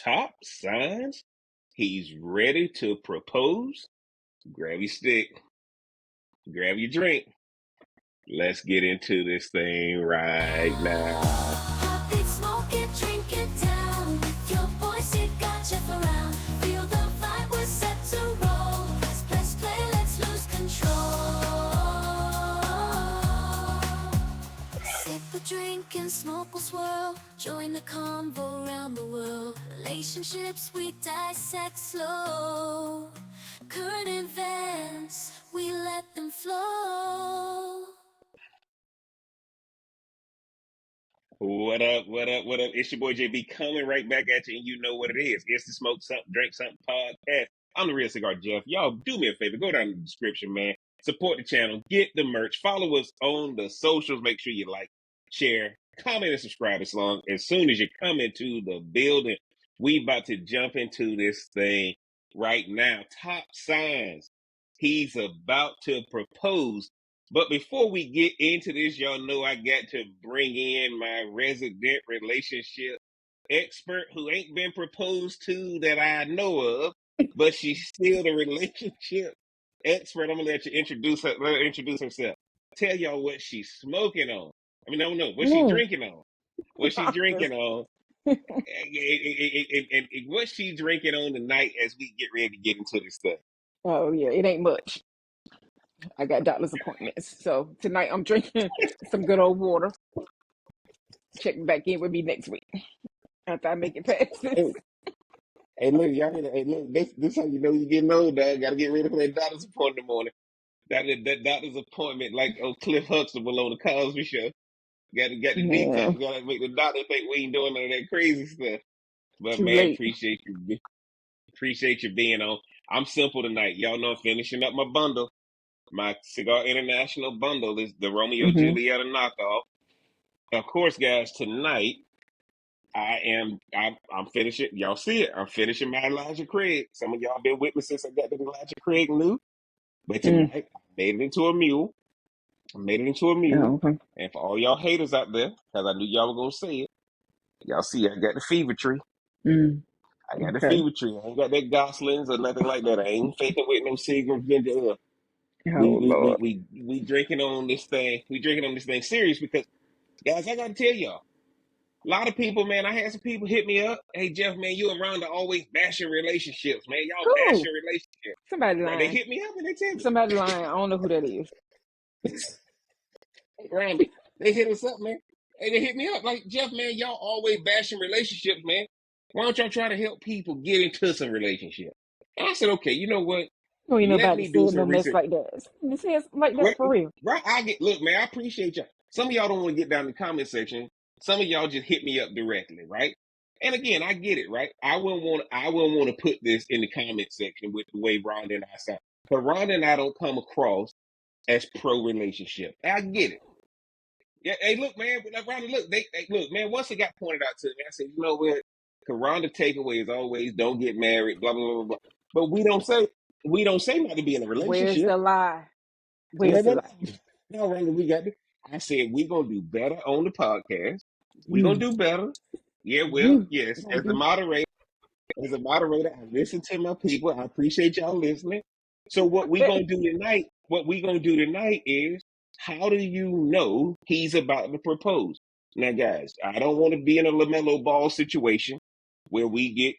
top signs he's ready to propose. Grab your stick, grab your drink. Let's get into this thing right now. Hot beat, smoke it, drink it down. With your boy Cigar Jeff around. Feel the vibe, we're set to roll. Press play, let's lose control. Sip a drink and smoke will swirl. Join the convo around the world. Relationships we dissect slow. Current events, we let them flow. What up? What up? What up? It's your boy JB coming right back at you, and you know what it is. It's the Smoke Something, Drink Something podcast. I'm the Real Cigar Jeff. Y'all do me a favor, go down in the description, man. Support the channel, get the merch, follow us on the socials. Make sure you like, share, comment, and subscribe. As soon as you come into the building, we about to jump into this thing right now. Top signs he's about to propose. But before we get into this, y'all know I got to bring in my resident relationship expert who ain't been proposed to that I know of, but she's still the relationship expert. I'm gonna let you introduce her. Let her introduce herself. Tell y'all what she's smoking on. I mean, no, what she's drinking on. What she's drinking on. And what she's drinking on tonight as we get ready to get into this stuff. Oh yeah, it ain't much. I got doctor's appointments, so tonight I'm drinking some good old water. Check back in with me next week after I make it past this. Hey, look, y'all. Hey, look. This how you know you're getting old, dog. Got to get ready for that doctor's appointment in the morning. That doctor's appointment, like Cliff Huxtable on the Cosby Show. Got the Yeah, details. Got to make the doctor think we ain't doing none of that crazy stuff. But too man, late. appreciate you being on. I'm simple tonight. Y'all know I'm finishing up my bundle. My Cigar International bundle is the Romeo Hmm. Julieta knockoff. Of course, guys, tonight I'm finishing. Y'all see it. I'm finishing my Elijah Craig. Some of y'all been with me since I got the Elijah Craig new. But Mm. tonight I made it into a mule. I made it into a mule. Oh, okay. And for all y'all haters out there, because I knew y'all were gonna say it, y'all see I got the fever tree. Mm. I got the Okay. fever tree. I ain't got that Goslings or nothing like that. I ain't faking with no cigarette ginger ale. We Oh we we Lord. we we drinking on this thing. We drinking on this thing serious because guys, I gotta tell y'all. A lot of people, man, I had some people hit me up. Hey, Jeff, man, you around to always bashing relationships, man. Y'all Who? bashing relationships. Somebody Right? They lying. hit me up and they tell Somebody lying. I don't know who that is. me, hey, Randy, they hit us up, man. Hey, they hit me up like, Jeff, man, y'all always bashing relationships, man. Why don't y'all try to help people get into some relationship? And I said, okay, you know what? You ain't Let nobody me do said no some mess research. like that. You say it's like that Right, for real. right. Look, man, I appreciate y'all. Some of y'all don't want to get down in the comment section. Some of y'all just hit me up directly, right? And again, I get it, right? I wouldn't want to put this in the comment section with the way Rhonda and I sound. But Rhonda and I don't come across as pro relationship. I get it. Yeah, hey, look, man, like Rhonda, look, look, man, once it got pointed out to me, I said, you know what? Rhonda takeaway is always don't get married, blah, blah, blah, blah. But we don't say not to be in a Where's relationship. the lie? No, Where's the no, lie? no, Randy, we got it. I said we're gonna do better on the podcast. We're gonna You, do better. Yeah, well, you yes. gonna do. As a moderator, I listen to my people. I appreciate y'all listening. So what we gonna do tonight is how do you know he's about to propose? Now, guys, I don't want to be in a LaMelo Ball situation where we get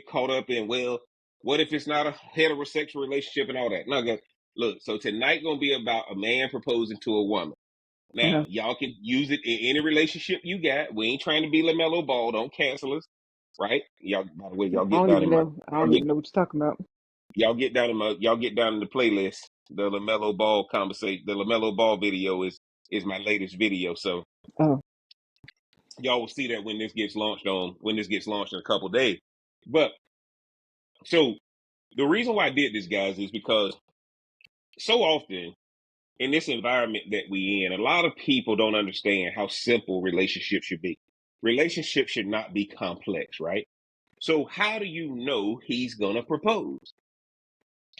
caught up in, well, what if it's not a heterosexual relationship and all that? No, guys, look, so tonight gonna be about a man proposing to a woman. Now, Uh-huh. y'all can use it in any relationship you got. We ain't trying to be LaMelo Ball. Don't cancel us, right? Y'all, by the way, y'all I get don't down even in my know. I y'all don't get even know what you're talking about. y'all get down in the playlist. The LaMelo Ball conversation, the LaMelo Ball video is my latest video. So Oh. y'all will see that when this gets launched in a couple days. But so the reason why I did this, guys, is because so often in this environment that we in, a lot of people don't understand how simple relationships should be. Relationships should not be complex, right? So how do you know he's gonna propose?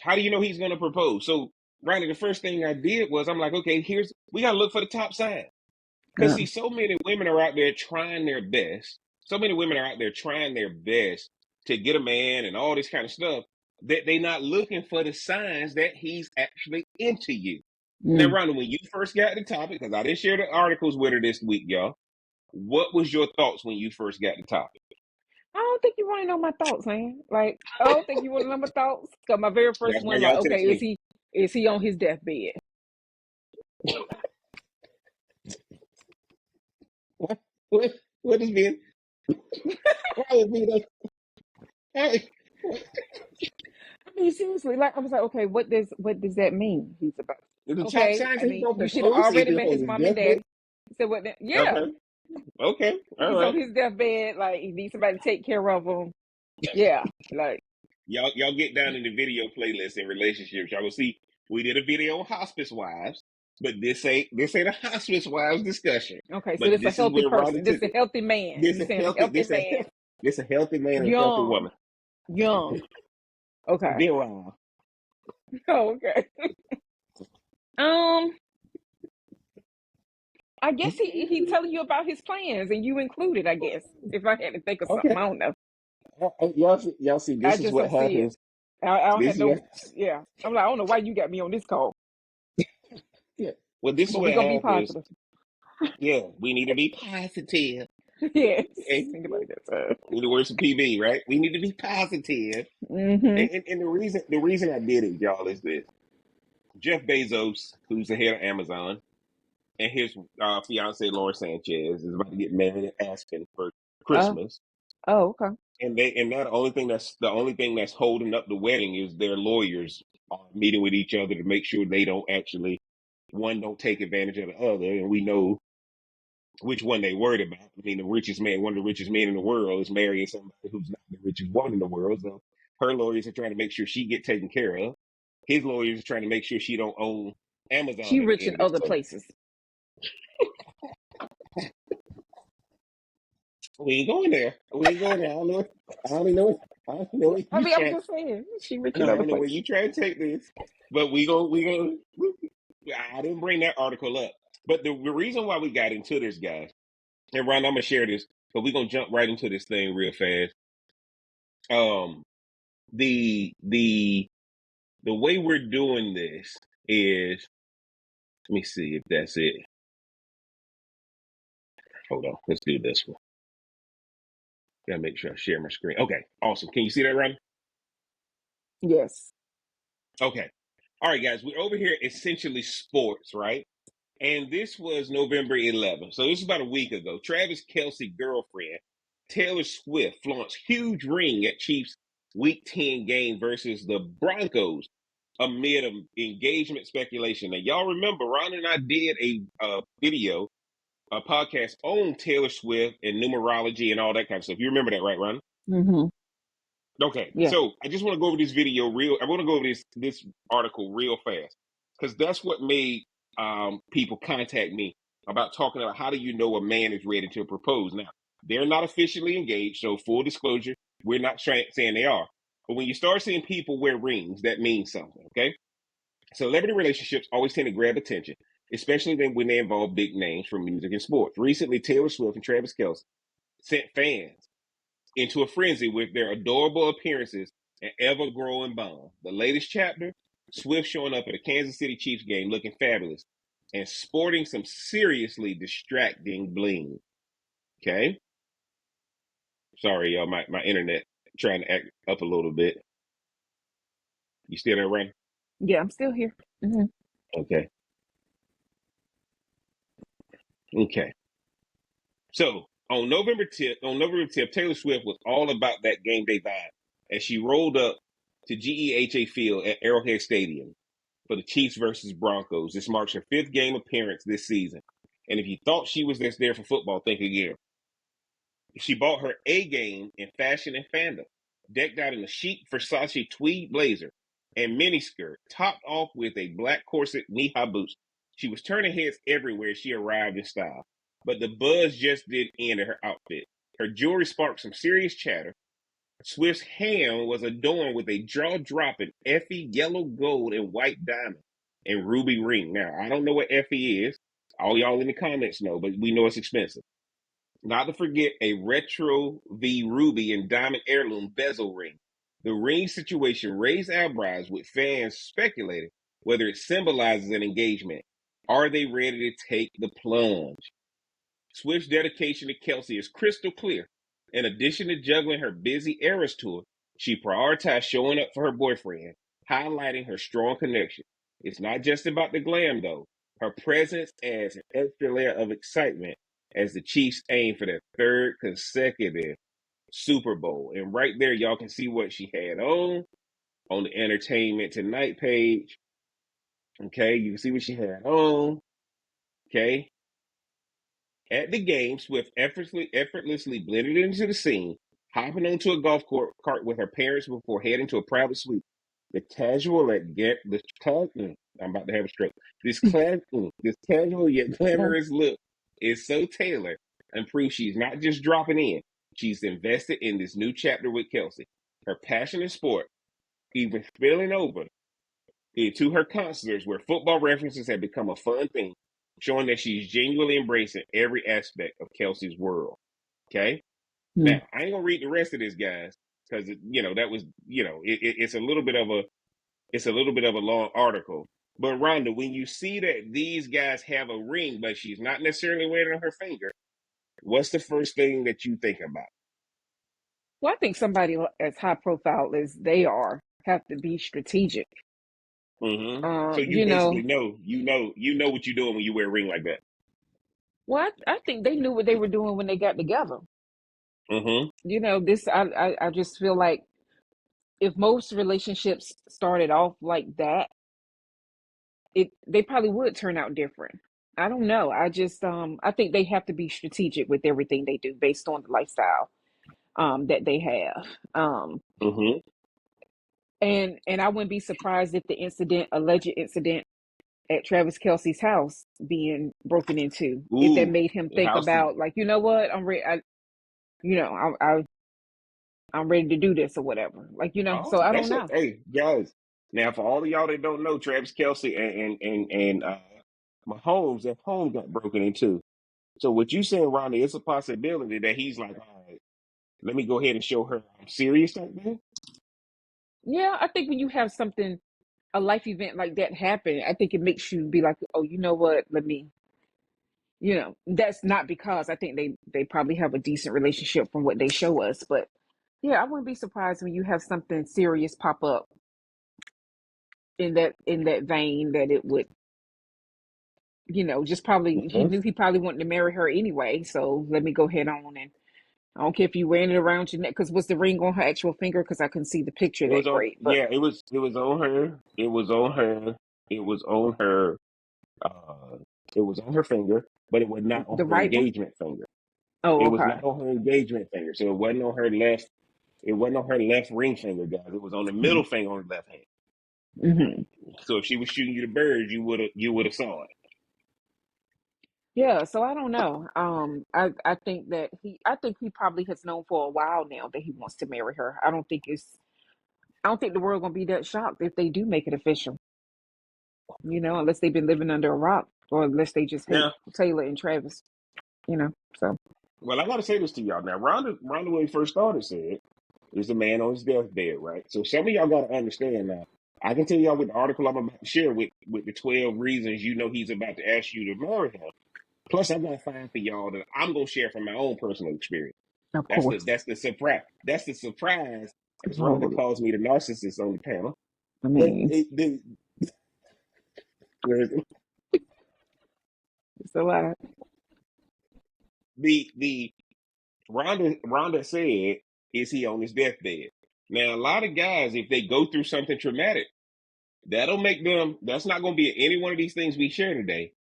How do you know he's gonna propose? So, Ronnie, the first thing I did was I'm like, okay, we gotta look for the top sign. Because Uh, see, so many women are out there trying their best So many women are out there trying their best to get a man and all this kind of stuff that they're not looking for the signs that he's actually into you. Now, Mm. Rhonda, when you first got the topic, because I didn't share the articles with her this week, y'all. What was your thoughts when you first got the topic? I don't think you want to know my thoughts, man. Like, I don't think you want to know my thoughts. Cause my very first That's why one, like, y'all okay, text me. is he on his deathbed? What? What is being? Why is being? Why, I mean, seriously, like I was like, okay, what does that mean? He's about. the top Okay, signs I he's mean, gonna you should have propose if already he's met on his his mom and deathbed. daddy. So what? Yeah, Okay. Okay. All he's on right. his deathbed. Like he needs somebody to take care of him. Yeah, like Y'all get down in the video playlist in relationships. Y'all will see we did a video on hospice wives, but this ain't a hospice wives discussion. okay. So But this a this is healthy where Rhonda person. This took a it. healthy man. This You a saying a healthy healthy man, this a healthy man and a healthy young, woman. young. Okay. Viral. Oh, okay. Um, I guess he telling you about his plans and you included. I guess if I had to think of something, Okay. I don't know. Y'all see, I this is just what don't see it. happens. I don't This have is what no. Yeah, I'm like I don't know why you got me on this call, yeah. Well, this is but we what gonna be happens. positive. Yeah, we need to be positive. Yes, Okay? think about that. We need to work some PB, right? We need to be positive. Mm-hmm. And the reason I did it, y'all, is this. Jeff Bezos, who's the head of Amazon, and his fiance Laura Sanchez is about to get married in Aspen for Oh, Christmas. oh, okay. And that the only thing that's holding up the wedding is their lawyers meeting with each other to make sure they don't actually one don't take advantage of the other, and we know which one they worried about. I mean, the richest man, one of the richest men in the world, is marrying somebody who's not the richest woman in the world. So her lawyers are trying to make sure she get taken care of. His lawyers are trying to make sure she don't own She Amazon at the rich end in of this. other So places. we ain't going there. We ain't going there. I don't know. I don't know. I don't know what I you mean, I'm trying. just saying she rich in No, I other don't know where places. you trying to take this. But we go. I didn't bring that article up. But the reason why we got into this, guys, and Ron, I'm gonna share this, but we're gonna jump right into this thing real fast. Um, the the way we're doing this is, let me see if that's it. Hold on, let's do this one. Gotta make sure I share my screen. Okay, awesome. Can you see that, Ron? Yes. Okay. All right, guys, we're over here essentially sports, right? And this was November 11th. So this is about a week ago. Travis Kelsey girlfriend, Taylor Swift, flaunts huge ring at Chiefs Week 10 game versus the Broncos amid engagement speculation. Now, y'all remember, Ron and I did a video, a podcast on Taylor Swift and numerology and all that kind of stuff. You remember that, right, Ron? Mm-hmm. Okay, Yeah. so I just want to go over this video real. I want to go over this article real fast because that's what made people contact me about talking about how do you know a man is ready to propose. Now they're not officially engaged, so full disclosure, we're not saying they are. But when you start seeing people wear rings, that means something. Okay, celebrity relationships always tend to grab attention, especially when they involve big names from music and sports. Recently, Taylor Swift and Travis Kelce sent fans into a frenzy with their adorable appearances and ever growing bond. The latest chapter, Swift showing up at a Kansas City Chiefs game looking fabulous and sporting some seriously distracting bling. Okay? Sorry, y'all, my internet trying to act up a little bit. You still there, Ryan? Yeah, I'm still here. Mm-hmm. Okay. Okay. So on November 10th, Taylor Swift was all about that game day vibe as she rolled up to GEHA Field at Arrowhead Stadium for the Chiefs versus Broncos. This marks her fifth game appearance this season. And if you thought she was just there for football, think again. She bought her A game in fashion and fandom, decked out in a chic Versace tweed blazer and miniskirt, topped off with a black corset knee-high boots. She was turning heads everywhere as she arrived in style. But the buzz just didn't end at her outfit. Her jewelry sparked some serious chatter. Swift's hand was adorned with a jaw-dropping Effie yellow gold and white diamond and ruby ring. Now, I don't know what Effie is. All y'all in the comments know, but we know it's expensive. Not to forget a retro V ruby and diamond heirloom bezel ring. The ring situation raised eyebrows with fans speculating whether it symbolizes an engagement. Are they ready to take the plunge? Swift's dedication to Kelsey is crystal clear. In addition to juggling her busy Eras tour, she prioritized showing up for her boyfriend, highlighting her strong connection. It's not just about the glam, though. Her presence adds an extra layer of excitement as the Chiefs aim for their third consecutive Super Bowl. And right there, y'all can see what she had on the Entertainment Tonight page. Okay, you can see what she had on. Okay, at the game, Swift effortlessly blended into the scene, hopping onto a cart with her parents before heading to a private suite. The casual yet get this I'm about to have a stroke. This casual yet glamorous look is so tailored and proves she's not just dropping in. She's invested in this new chapter with Kelsey. Her passion in sport, even spilling over into her concerts where football references have become a fun thing, showing that she's genuinely embracing every aspect of Kelsey's world. Okay? Mm. Now, I ain't gonna read the rest of this, guys, because that was it's a little bit of a long article. But Rhonda, when you see that these guys have a ring, but she's not necessarily wearing it on her finger, what's the first thing that you think about? Well, I think somebody as high profile as they are have to be strategic. So you You basically know, know what you're doing when you wear a ring like that. well, I think they knew what they were doing when they got together. Mm-hmm. You know, I just feel like if most relationships started off like that, they probably would turn out different. I don't know. I think they have to be strategic with everything they do based on the lifestyle that they have. Mm-hmm. And I wouldn't be surprised if the alleged incident at Travis Kelsey's house being broken into, if that Ooh, made him the think house is. about, like, you know what, I'm ready. I'm ready to do this or whatever. Like, Oh, so I don't that's know. hey guys. Now, for all of y'all that don't know, Travis Kelsey and Mahomes, their home got broken into. So what you saying, Ronnie? It's a possibility that he's like, all right, let me go ahead and show her I'm serious like that. Yeah, I think when you have something, a life event like that happen, I think it makes you be like, oh, you know what? Let me, that's not because I think they probably have a decent relationship from what they show us, but yeah, I wouldn't be surprised when you have something serious pop up in that vein that it would, just probably he Mhm. knew he probably wanted to marry her anyway. So let me go ahead on, and I don't care if you wearing it around your neck. Because was the ring on her actual finger? Because I couldn't see the picture It was that on. great, but Yeah, it was on her. It was on her. It was on her. Uh, it was on her finger, but it was not on the her right one. engagement finger. Oh, It was okay. not on her engagement finger, so it wasn't on her left. It wasn't on her left ring finger, guys. It was on the middle finger on her left hand. Mm-hmm. So if she was shooting you the birds, you would have saw it. Yeah, so I don't know. I think he probably has known for a while now that he wants to marry her. I don't think the world gonna be that shocked if they do make it official. Unless they've been living under a rock, or unless they just hate Now, Taylor and Travis. So well, I got to say this to y'all. Now, Ronda, when he first started, said is a man on his deathbed, right? So some of y'all got to understand now. I can tell y'all with the article I'm about to share with the 12 reasons he's about to ask you to marry him. Plus, I'm gonna find for y'all that I'm gonna share from my own personal experience. of That's the course, that's the surprise. That's the surprise, as Rhonda oh, calls me the narcissist on the panel. I But mean, it's a lot. the Rhonda said, is he on his deathbed? Now, a lot of guys, if they go through something traumatic, that'll make them. That's not going to be any one of these things we share today.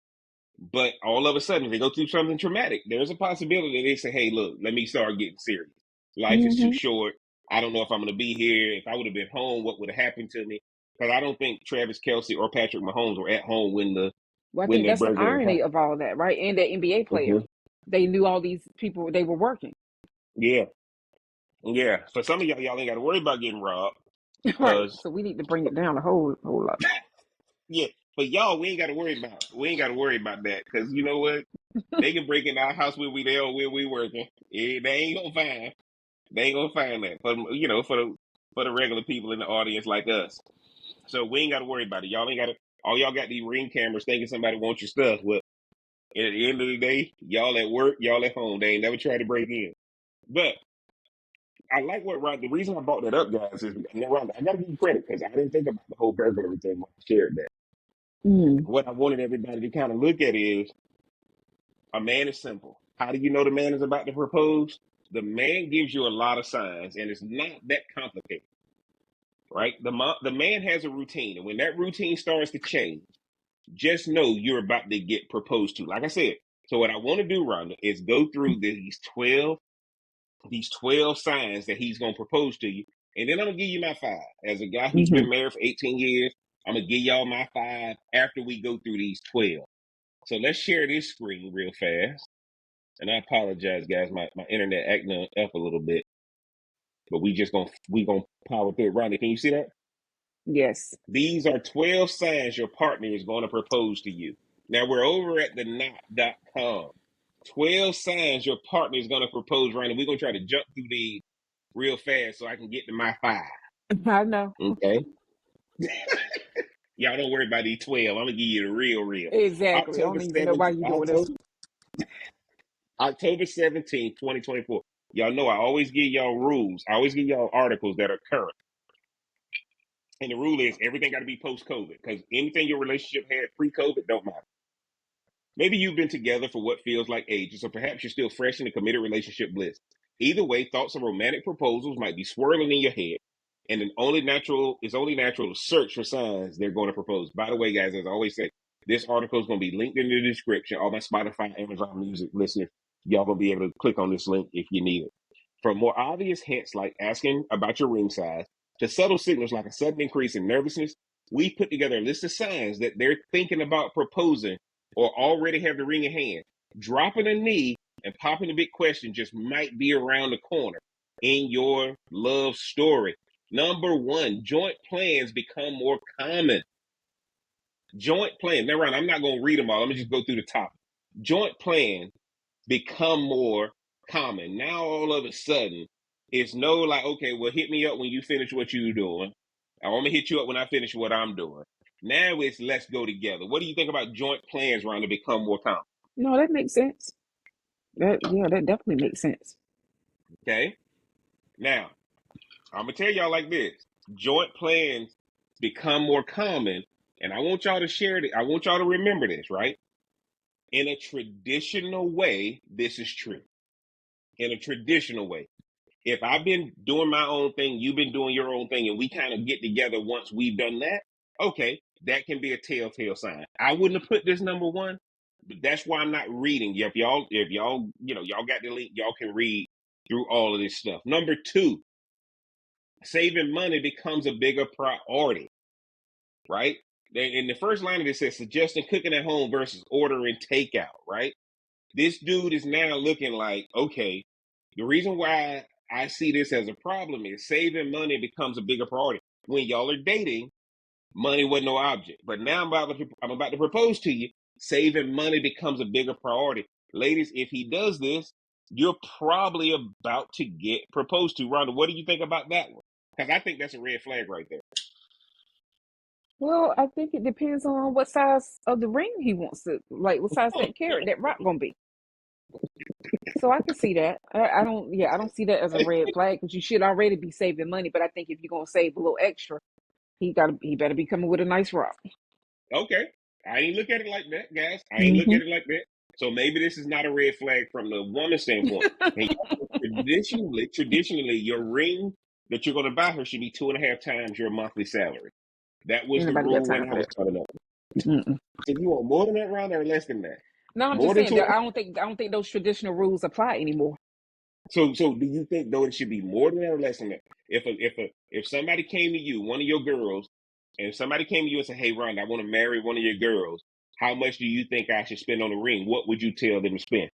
But all of a sudden, if they go through something traumatic, there's a possibility they say, "Hey, look, let me start getting serious. Life is too Hmm. short. I don't know if I'm going to be here. If I would have been home, what would have happened to me?" Because I don't think Travis Kelsey or Patrick Mahomes were at home when the Well, I when think the that's the burglary irony happened. of all that, right? And that NBA player, Hmm. they knew all these people they were working, Yeah, yeah. For some of y'all ain't got to worry about getting robbed right? because So we need to bring it down a whole lot. yeah, But y'all, we ain't got to worry about that because you know what? They can break in our house where we there or where we working. They ain't gonna find. They ain't gonna find that. For for the regular people in the audience like us. So we ain't got to worry about it. Y'all ain't got to. All y'all got these ring cameras thinking somebody wants your stuff. Well, at the end of the day, y'all at work, y'all at home. They ain't never tried to break in. But I like what Ron. The reason I brought that up, guys, is Ron, I got to give you credit because I didn't think about the whole burglary thing when I shared that. Mm. What I wanted everybody to kind of look at is a man is simple. How do you know the man is about to propose? The man gives you a lot of signs, and it's not that complicated, right? The man has a routine, and when that routine starts to change, just know you're about to get proposed to. Like I said, so what I want to do, Rhonda, is go through these 12 signs that he's going to propose to you. And then I'm going to give you my five. As a guy who's Mm-hmm. been married for 18 years, I'm going to give y'all my five after we go through these 12. So let's share this screen real fast. And I apologize, guys. My internet acting up a little bit. But we gonna power through it. Ronnie, can you see that? Yes. These are 12 signs your partner is going to propose to you. Now we're over at the knot.com. 12 signs your partner is going to propose, Ronnie. We're going to try to jump through these real fast so I can get to my five. I know. Okay. Y'all don't worry about these 12. I'm going to give you the real. Exactly. I October don't even know why 17th, you're doing this. October 17th, 2024. Y'all know I always give y'all rules. I always give y'all articles that are current. And the rule is everything got to be post-COVID because anything your relationship had pre-COVID don't matter. Maybe you've been together for what feels like ages, or perhaps you're still fresh in a committed relationship bliss. Either way, thoughts of romantic proposals might be swirling in your head, and it's only natural to search for signs they're going to propose. By the way, guys, as I always say, this article is going to be linked in the description. All my Spotify, Amazon Music listeners, y'all gonna be able to click on this link if you need it. From more obvious hints like asking about your ring size to subtle signals like a sudden increase in nervousness, we put together a list of signs that they're thinking about proposing or already have the ring in hand. Dropping a knee and popping a big question just might be around the corner in your love story. Number one, joint plans become more common. Joint plans. Now, Ron, I'm not going to read them all. Let me just go through the top. Joint plans become more common. Now, all of a sudden, it's no like, okay, well, hit me up when you finish what you're doing. I'm going to hit you up when I finish what I'm doing. Now it's let's go together. What do you think about joint plans, Ron, to become more common? No, that makes sense. That definitely makes sense. Okay. Now, I'm going to tell y'all like this joint plans become more common. And I want y'all to share it. I want y'all to remember this, right? In a traditional way, this is true. In a traditional way. If I've been doing my own thing, you've been doing your own thing, and we kind of get together once we've done that, okay, that can be a telltale sign. I wouldn't have put this number one, but that's why I'm not reading. If y'all, y'all got the link, y'all can read through all of this stuff. Number two, saving money becomes a bigger priority, right? In the first line of this says suggesting cooking at home versus ordering takeout, right? This dude is now looking like, okay, the reason why I see this as a problem is saving money becomes a bigger priority. When y'all are dating, money was no object. But now I'm about to propose to you. Saving money becomes a bigger priority. Ladies, if he does this, you're probably about to get proposed to. Rhonda, what do you think about that one? Because I think that's a red flag right there. Well, I think it depends on what size of the ring he wants to, like what size that carrot, that rock gonna be. So I can see that. I don't see that as a red flag because you should already be saving money. But I think if you're gonna save a little extra, he better be coming with a nice rock. Okay. I ain't look at it like that, guys. I ain't look Mm-hmm. at it like that. So maybe this is not a red flag from the woman standpoint. And traditionally, your ring that you're going to buy her should be 2.5 times your monthly salary. That was Ain't the nobody got rule time when I for was that. coming up. Mm-mm. So you want more than that, round or less than that? No, I'm More just than saying two that and a I don't think those traditional rules apply anymore. So do you think though it should be more than that or less than that? If somebody came to you, one of your girls, and somebody came to you and said, "Hey, Ron, I want to marry one of your girls. How much do you think I should spend on the ring?" What would you tell them to spend?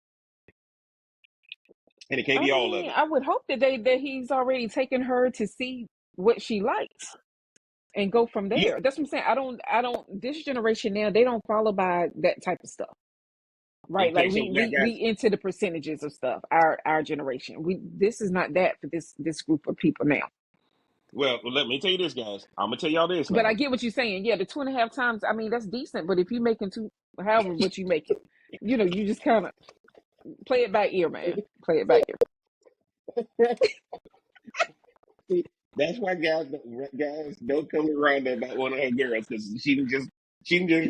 And it can't I be all of mean, it. I would hope that he's already taken her to see what she likes. and go from Yeah. there. That's what I'm saying. I don't. This generation now, they don't follow by that type of stuff, right? Okay. Like So now, we guys. into the percentages of stuff. Our generation. This is not that for this group of people now. Well, let me tell you this, guys. I'm gonna tell y'all this But I now. get what you're saying. Yeah, the 2.5 times. I mean, that's decent. But if you making two, however what you making, you just kind of play it by ear, man. Play it by ear. See, that's why guys don't come around about one of her girls because she can just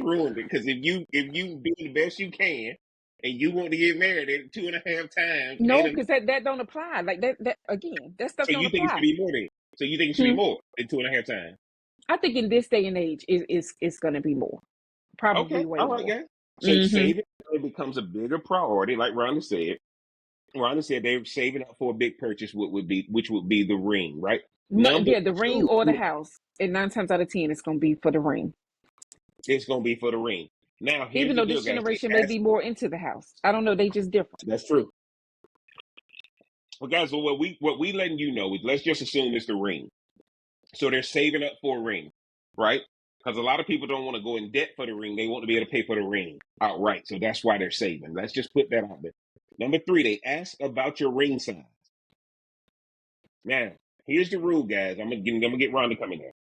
ruined it. Because if you do the best you can and you want to get married at 2.5 times, No, because that don't apply. Like that again. That stuff so don't you think it should apply. be more than so you think it should be Hmm. more than 2.5 times? I think in this day and age, it's going to be more. Probably Okay, way all right, more. guys. So Hmm. saving money becomes a bigger priority, like Rhonda said. Rhonda said they're saving up for a big purchase, which would be the ring, right? Number Yeah, the ring two, or the house. And 9 times out of 10, it's going to be for the ring. it's gonna be for the ring. Now, here's Even the though deal, this guys. They generation may ask. be more into the house. I don't know. They just different. That's true. Well, guys, well, what we letting you know is let's just assume it's the ring. So they're saving up for a ring, right? Because a lot of people don't want to go in debt for the ring. They want to be able to pay for the ring outright. So that's why they're saving. Let's just put that out there. Number three, they ask about your ring size. Now, here's the rule, guys. I'm gonna get Ron to come in there.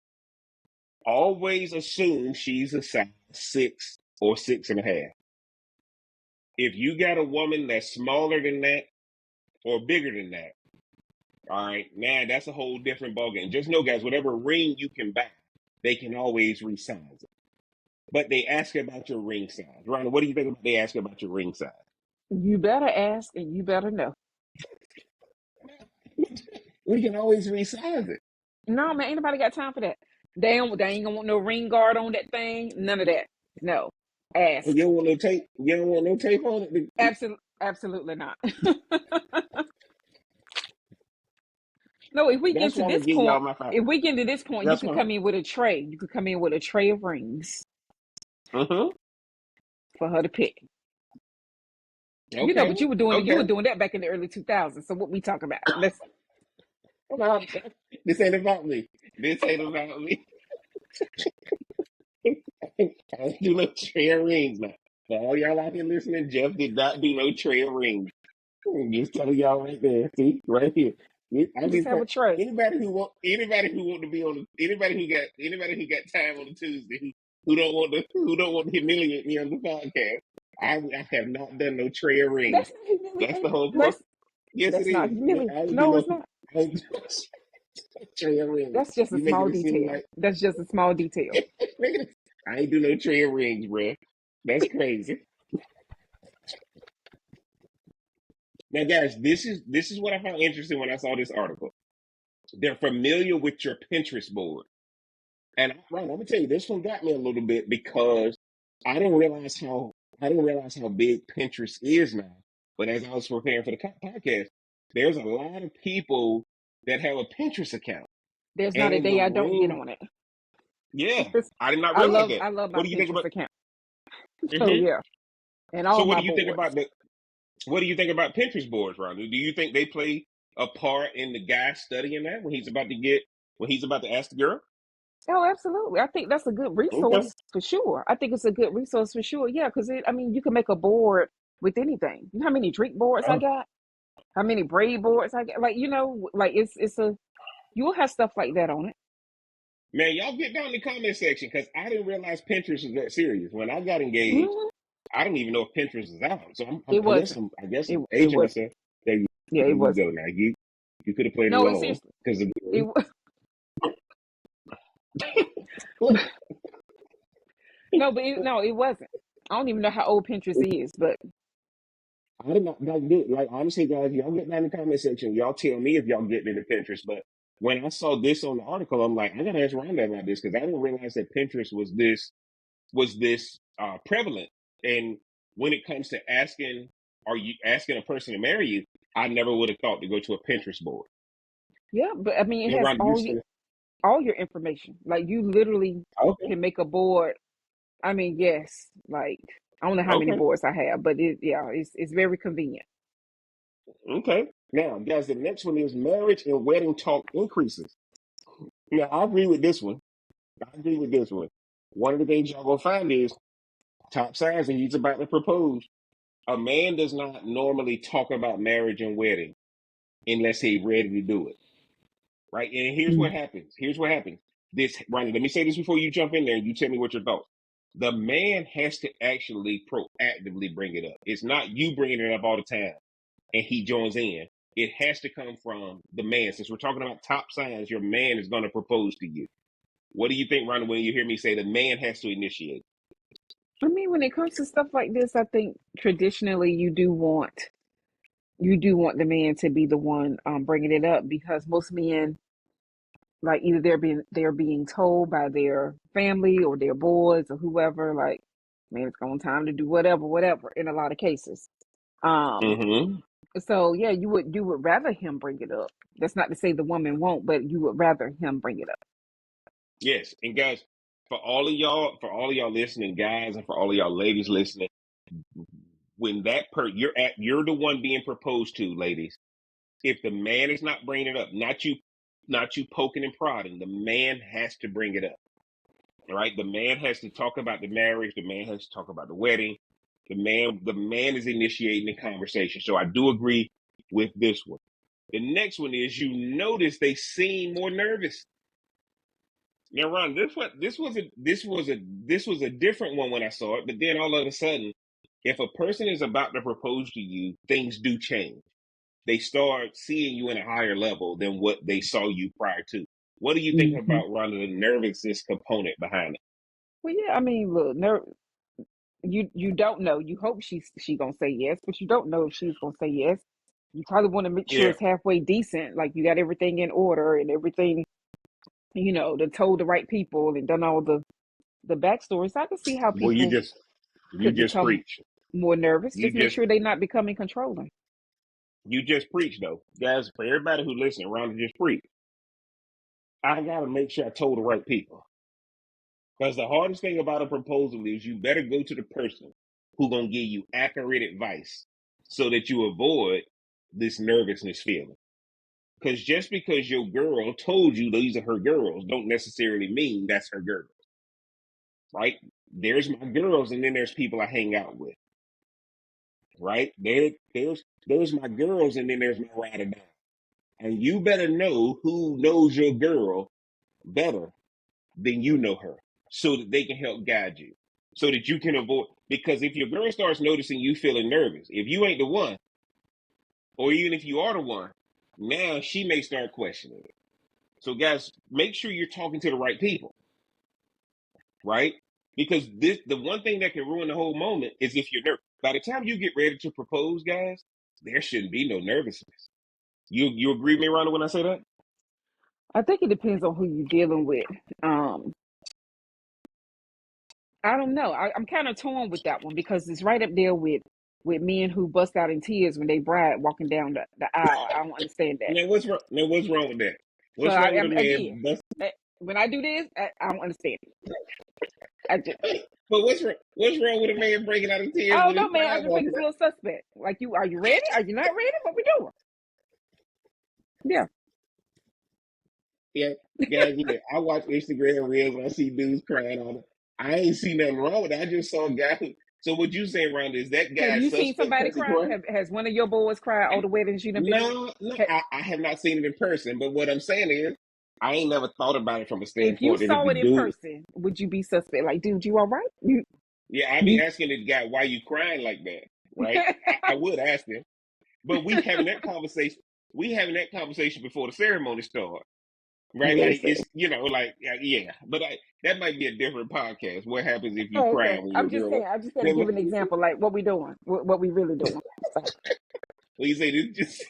Always assume she's a size 6 or 6.5. If you got a woman that's smaller than that or bigger than that, all right, now that's a whole different ballgame. Just know, guys, whatever ring you can buy, they can always resize it. But they ask about your ring size. Ron, what do you think about they ask about your ring size? You better ask and you better know. We can always resize it. No, man, ain't nobody got time for that. They ain't gonna want no ring guard on that thing. None of that. No. You Ask. don't want no tape. You don't want no tape on it. Absolutely not. No, if we get That's to why I'm gonna this give y'all point, my five. if we get to this point, you That's could fine. come in with a tray. You could come in with a tray of rings Mm-hmm. for her to pick. Okay. But you were Okay. doing that back in the early 2000s. So what we talk about? Let's Well, this ain't about me. This ain't about me. I don't do no trail rings now. For all y'all out here listening, Jeff did not do no trail rings. I'm just telling y'all right there. See, right here. I just just have a tray. anybody who want to be on anybody who got time on a Tuesday who don't want to humiliate me on the podcast. I have not done no trail rings. That's not That's the humiliating. whole point. Yes, it That's not is. Yeah, humiliating. I ain't do No, no it's not. I ain't do no trail rings. That's just a You making small it seem detail. like That's just a small detail. I ain't do no trail rings, bruh. That's crazy. Now, guys, this is what I found interesting when I saw this article. They're familiar with your Pinterest board, and right, I'm gonna tell you, this one got me a little bit because I didn't realize how I didn't realize how big Pinterest is now. But as I was preparing for the podcast, there's a lot of people that have a Pinterest account, There's not a and the day I don't get ring. on it. Yeah, I did not realize that. I love What my do you think Pinterest about? account. Oh Hmm. yeah, and So, all my boards. what do you think about Pinterest boards, Ronald? Do you think they play a part in the guy studying that when he's about to ask the girl? Oh, absolutely. I think that's a good Okay. resource for sure. I think it's a good resource for sure. Yeah, because I mean, you can make a board with anything. You know how many drink boards I Oh, got? How many braid boards I got? Like like it's a you'll have stuff like that on it. man, y'all get down in the comment section because I didn't realize Pinterest was that serious. When I got engaged, Hmm. I didn't even know if Pinterest was out. So It wasn't. I guess I'm It aging wasn't. myself. There Yeah, it you wasn't. go. Now you could have played No, it's along seriously. because It no, but no, it wasn't. I don't even know how old Pinterest is, but I did not like do like honestly, guys. Y'all get down in the comment section. Y'all tell me if y'all getting into Pinterest. But when I saw this on the article, I'm like, I gotta ask Rhonda about this because I didn't realize that Pinterest was this prevalent. And when it comes to asking, are you asking a person to marry you? I never would have thought to go to a Pinterest board. yeah, but I mean, it Yeah, has Rhonda, you said all your information. Like you literally okay, can make a board. I mean, yes, like I don't know how many okay, boards I have, but it's very convenient. okay. Now, guys, the next one is marriage and wedding talk increases. Now, I agree with this one. I agree with this one. One of the things y'all gonna find is top signs and he's about to propose. A man does not normally talk about marriage and wedding unless he's ready to do it. Right? And here's what Mm. happens. Here's what happens. This, Ronnie, let me say this before you jump in there and you tell me what your thoughts. The man has to actually proactively bring it up. It's not you bringing it up all the time and he joins in. It has to come from the man. Since we're talking about top signs, your man is going to propose to you. What do you think, Ronnie, when you hear me say the man has to initiate? I mean, when it comes to stuff like this, I think traditionally you do want the man to be the one bringing it up, because most men, like, either they're being told by their family or their boys or whoever, like, man, it's going time to do whatever in a lot of cases. Um, Mm-hmm. so yeah, you would rather him bring it up. That's not to say the woman won't, but you would rather him bring it up. Yes. And guys, for all of y'all listening, guys, and for all of y'all ladies listening, when you're the one being proposed to, ladies. If the man is not bringing it up, not you poking and prodding, the man has to bring it up. All right, the man has to talk about the marriage. The man has to talk about the wedding. The man is initiating the conversation. So I do agree with this one. The next one is you notice they seem more nervous. Now, Ron, this was a different one when I saw it. But then all of a sudden, if a person is about to propose to you, things do change. They start seeing you in a higher level than what they saw you prior to. What do you think Hmm. about, Ron, the nervousness component behind it? Well, yeah, I mean, look, you don't know. You hope she gonna say yes, but you don't know if she's gonna say yes. You probably want to make sure Yeah. it's halfway decent, like you got everything in order and everything, to told the right people and done all the backstory. So I can see how Well, people you could just become preach. more nervous. You Just make just sure they're not becoming controlling. you just preach though, guys. For everybody who listen, Ron just preach. I gotta make sure I told the right people. Because the hardest thing about a proposal is you better go to the person who gonna give you accurate advice so that you avoid this nervousness feeling. Because just because your girl told you these are her girls, don't necessarily mean that's her girl, right? There's my girls, and then there's people I hang out with, right? There's my girls, and then there's my ride or die. And you better know who knows your girl better than you know her, so that they can help guide you, so that you can avoid. Because if your girl starts noticing you feeling nervous, if you ain't the one, or even if you are the one, now she may start questioning it. So, guys, make sure you're talking to the right people, right? Because the one thing that can ruin the whole moment is if you're nervous. By the time you get ready to propose, guys, there shouldn't be no nervousness. You agree with me, Ronald, when I say that? I think it depends on who you're dealing with. Um, I don't know. I'm kind of torn with that one because it's right up there with men who bust out in tears when they bride walking down the aisle. I don't understand that. Now what's wrong? Now what's wrong with that? So What's wrong with a again, man? when I do this, I don't understand it. I just, But what's wrong with a man breaking out in tears I don't when know, his man. I bride just think walking it's a out? little suspect. Like, are you ready? Are you not ready? What we doing? Yeah. Yeah, guys, yeah. I watch Instagram reels and I see dudes crying on it. I ain't see nothing wrong with it. I just saw a guy. So what you saying, Rhonda, is that Have guy you seen suspect somebody because he cry? cried? Has one of your boys cried all the weddings you done been in? No, no, Ha- I have not seen it in person. But what I'm saying is, I ain't never thought about it from a If you standpoint that if saw the it in dude, person, would you be suspect? Like, dude, you all right? You, yeah, I'd be you asking the guy why you crying like that, right? I would ask him, but we having that conversation. We having that conversation before the ceremony starts. Right, like listen. it's like yeah, but that might be a different podcast. What happens if you Oh, cry okay. when your I'm just girl? saying. I just got to Well, give an example. Like, what we doing? What we really doing? So, you say this just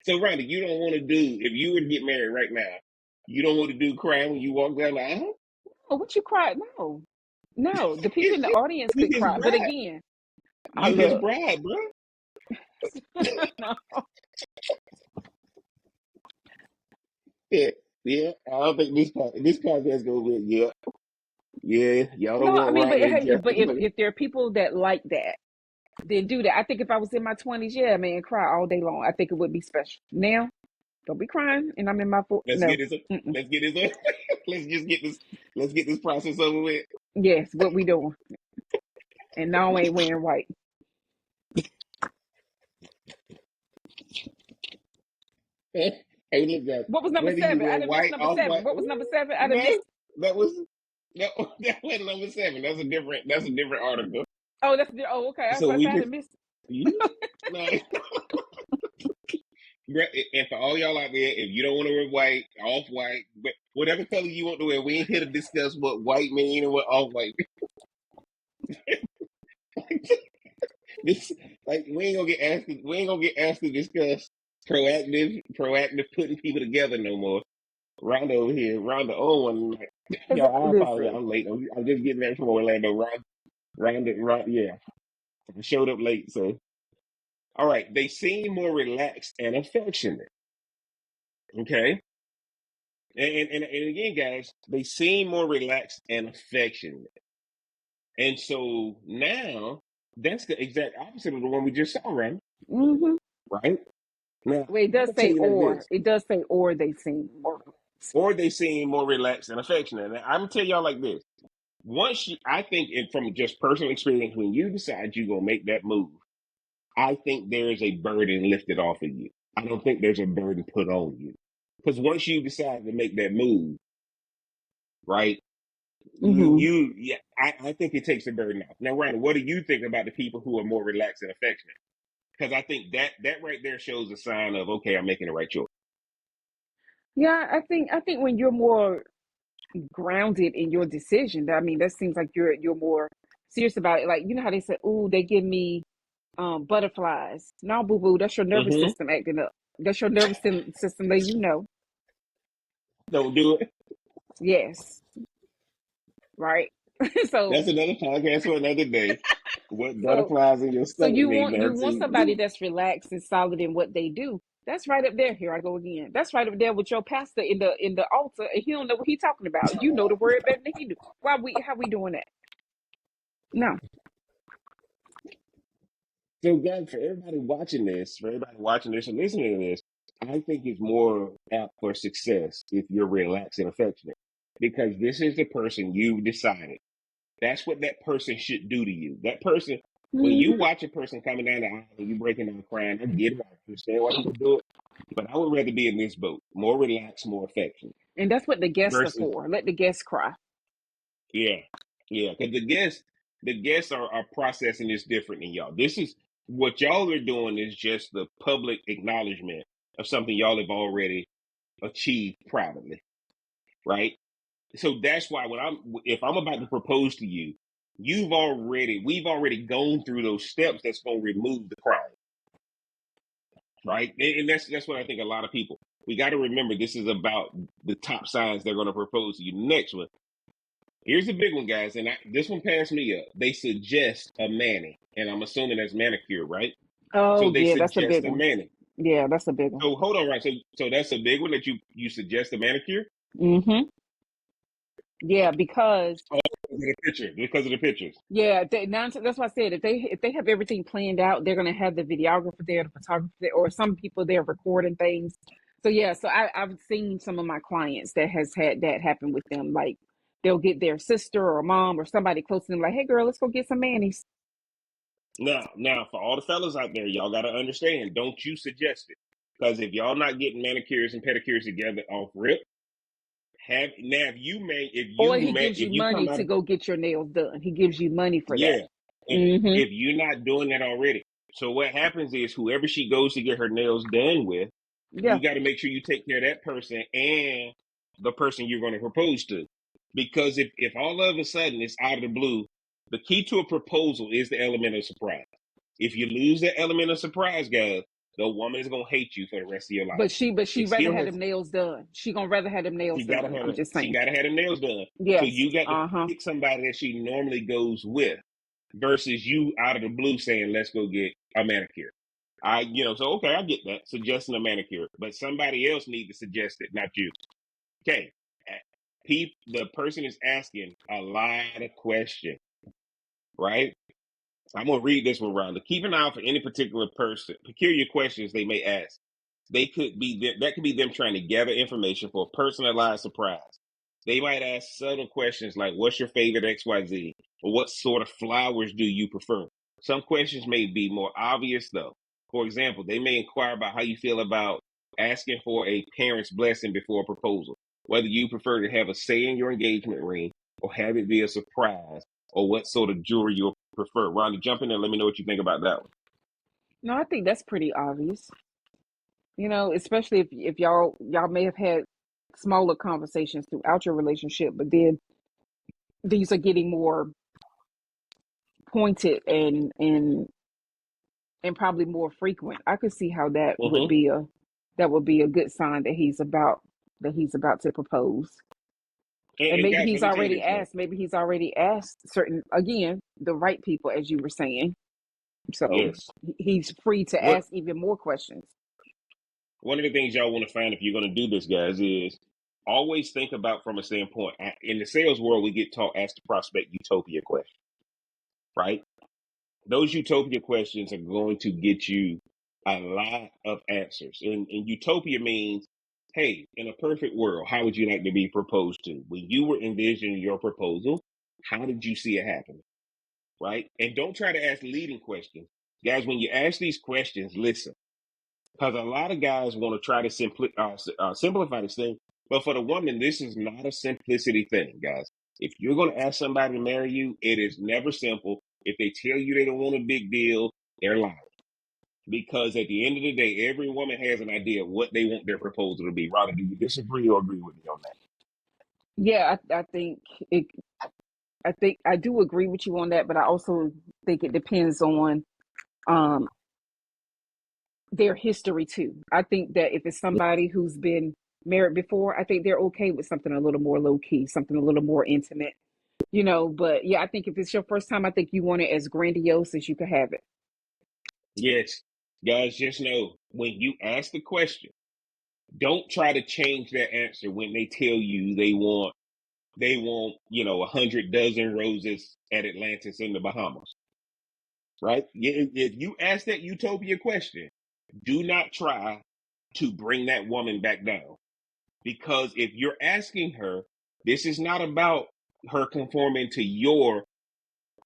so Randy, you don't want to do if you were to get married right now, you don't want to do crying when you walk down the aisle. oh, what you cried? No, no. The people in the audience You could his cry, but bride, again, I you his look. bride, bro. No, Yeah, yeah. I don't think this podcast goes with yeah, yeah. Y'all don't no. I want mean, but Ronnie and hey, Jeff but to if play. if there are people that like that, then do that. I think if I was in my 20s, yeah, man, cry all day long. I think it would be special. Now, Don't be crying, and I'm in my foot. Let's No. get this. Mm-mm. Let's get this. Let's just get this. Let's get this process over with. Yes, what we doing? And no, I ain't wearing white. Hey, look, guys. What was number Whether you seven? I wear done missed white, number off seven. white, What was number seven? I done no, missed. that was that, that wasn't number 7. That's a different. That's a different article. Oh, that's okay. I was So about to we say I just done missed. you. No. And for all y'all out there, if you don't want to wear white, off white, but whatever color you want to wear, we ain't here to discuss what white mean and what off white mean. This like we ain't gonna get asked to discuss proactive putting people together no more. Rhonda over here, Rhonda own one. Like, y'all, I apologize. Listen, I'm late. I'm just getting back from Orlando. Rhonda, yeah, I showed up late. So, all right, they seem more relaxed and affectionate. Okay, and again, guys, they seem more relaxed and affectionate. And so now that's the exact opposite of the one we just saw, right? mm-hmm. Right? Now, Well, it I'm does gonna tell say you like or. this. It does say or. They seem more. Or they seem more relaxed and affectionate. And I'm gonna tell y'all like this. Once you, I think, from just personal experience, when you decide you're gonna make that move, I think there is a burden lifted off of you. I don't think there's a burden put on you. Because once you decide to make that move, right? Mm-hmm. Yeah, I think it takes the burden off. Now, Ryan, what do you think about the people who are more relaxed and affectionate? Because I think that right there shows a sign of, okay, I'm making the right choice. Yeah, I think when you're more grounded in your decision, I mean, that seems like you're more serious about it. Like you know how they say, "Ooh, they give me butterflies." No, boo boo, that's your nervous Mm-hmm. system acting up. That's your nervous system letting you know. Don't do it. Yes, right. so That's another podcast for another day. What so butterflies in your so stomach mean, you man. want See, somebody that's relaxed and solid in what they do. That's right up there. Here I go again. That's right up there with your pastor in the altar, and he don't know what he's talking about. You know the word better than he do. How we doing that? No. so guys, for everybody watching this and listening to this, I think it's more apt for success if you're relaxed and affectionate. Because this is the person you've decided. That's what that person should do to you. That person, when you Mhm. watch a person coming down the aisle and you breaking down crying, I get it. I understand why people do it. But I would rather be in this boat. More relaxed, more affectionate. And that's what the guests are Versus for. Let the guests cry. yeah, yeah, because the guests are processing this different than y'all. This is what y'all are doing is just the public acknowledgement of something y'all have already achieved privately, right? So that's why if I'm about to propose to you, we've already gone through those steps that's going to remove the crowd, right? And that's what I think a lot of people. We got to remember this is about the top signs they're going to propose to you. Next one. Here's the big one, guys, and this one passed me up. They suggest a mani, and I'm assuming that's manicure, right? So Oh they yeah, that's a suggest big a one. mani. Yeah, that's a big one. So hold on, right? So that's a big one that you suggest a manicure. Mm-hmm. Yeah, because Oh, because of the pictures. yeah, that's why I said if they have everything planned out, they're gonna have the videographer there, the photographer there, or some people there recording things. So yeah, I've seen some of my clients that has had that happen with them. Like they'll get their sister or mom or somebody close to them, like, "Hey girl, let's go get some manis." Now, for all the fellas out there, y'all got to understand. Don't you suggest it? Because if y'all not getting manicures and pedicures together off rip, Or he gives if you you come money out to of go get your nails done. He gives you money for that. yeah, Mm-hmm. if you're not doing that already, so what happens is whoever she goes to get her nails done with, Yeah. you got to make sure you take care of that person and the person you're going to propose to. Because if all of a sudden it's out of the blue, the key to a proposal is the element of surprise. If you lose that element of surprise, guys, the woman is going to hate you for the rest of your life. But she It's rather still had her. them nails done. She gonna rather have them nails done. I'm just She saying. gotta have them nails done. So Yes. you got to Uh-huh. pick somebody that she normally goes with versus you out of the blue saying, let's go get a manicure. So okay, I get that. Suggesting a manicure. But somebody else need to suggest it, not you. Okay. The person is asking a lot of questions, right? I'm gonna read this one, Rhonda. Keep an eye out for any particular person, peculiar questions they may ask. that could be them trying to gather information for a personalized surprise. They might ask subtle questions like, "What's your favorite XYZ?" or "What sort of flowers do you prefer?" Some questions may be more obvious though. For example, they may inquire about how you feel about asking for a parent's blessing before a proposal, whether you prefer to have a say in your engagement ring or have it be a surprise, or what sort of jewelry you prefer. Ronnie, jump in there. Let me know what you think about that one. No, I think that's pretty obvious. Especially if y'all may have had smaller conversations throughout your relationship, but then these are getting more pointed and probably more frequent. I could see how Mm-hmm. that would be a good sign that he's about to propose. And And guys, let me tell you this, man. maybe he's already asked certain, again, the right people, as you were saying. So Yes. he's free to What ask even more questions. One of the things y'all want to find if you're going to do this, guys, is always think about from a standpoint. In the sales world, we get taught ask the prospect utopia question, right? Those utopia questions are going to get you a lot of answers. And utopia means, hey, in a perfect world, how would you like to be proposed to? When you were envisioning your proposal, how did you see it happen? Right? And don't try to ask leading questions. Guys, when you ask these questions, listen. Because a lot of guys want to try to simplify this thing. But for the woman, this is not a simplicity thing, guys. If you're going to ask somebody to marry you, it is never simple. If they tell you they don't want a big deal, they're lying. Because at the end of the day, every woman has an idea of what they want their proposal to be. Rather, do you disagree or agree with me on that? Yeah, it. I think I do agree with you on that, but I also think it depends on um their history too. I think that if it's somebody who's been married before, I think they're okay with something a little more low key, something a little more intimate. But yeah, I think if it's your first time, I think you want it as grandiose as you could have it. Yes. Guys, just know when you ask the question, don't try to change their answer when they tell you they want 100 dozen roses at Atlantis in the Bahamas, right? If you ask that utopia question, do not try to bring that woman back down. Because if you're asking her, this is not about her conforming to your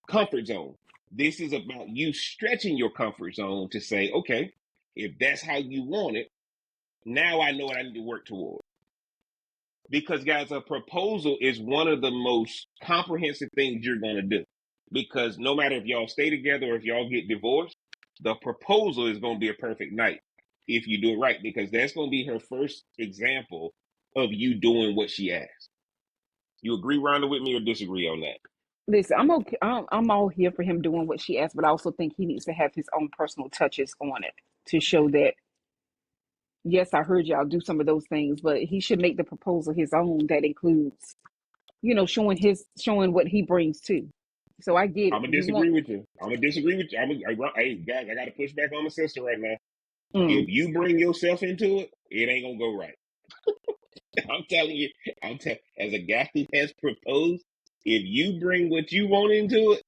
comfort zone. This is about you stretching your comfort zone to say, okay, if that's how you want it, now I know what I need to work toward. Because, guys, a proposal is one of the most comprehensive things you're going to do. Because no matter if y'all stay together or if y'all get divorced, the proposal is going to be a perfect night if you do it right. Because that's going to be her first example of you doing what she asked. You agree, Rhonda, with me or disagree on that? Listen, I'm okay. I'm all here for him doing what she asked, but I also think he needs to have his own personal touches on it to show that yes, I heard y'all do some of those things, but he should make the proposal his own. That includes, showing what he brings too. So I get I'm it. gonna You want, disagree with you. I'm gonna disagree with you. Hey, guys, I got to push back on my sister right now. mm, If you bring yourself into it, it ain't gonna go right. I'm telling you, as a guy who has proposed, if you bring what you want into it,